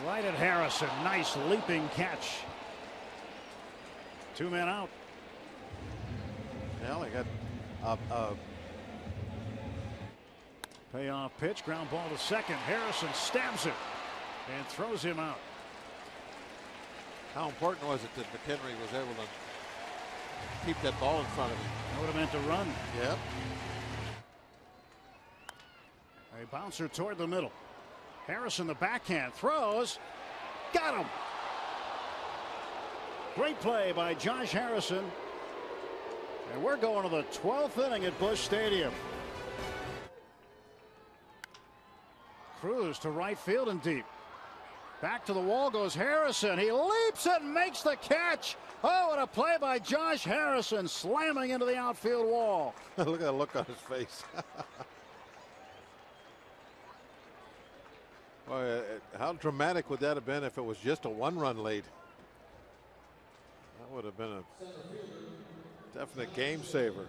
Right at Harrison. Nice leaping catch. 2 men out. Well, he got Payoff pitch. Ground ball to second. Harrison stabs it and throws him out. how important was it that McHenry was able to keep that ball in front of him? That would have meant a run. Yep. A bouncer toward the middle. Harrison, the backhand, throws. Got him. Great play by Josh Harrison. And we're going to the 12th inning at Busch Stadium. Cruz to right field and deep. Back to the wall goes Harrison. He leaps and makes the catch. Oh, what a play by Josh Harrison, slamming into the outfield wall. Look at the look on his face. Boy, how dramatic would that have been if it was just a 1-run lead? That would have been a definite game saver.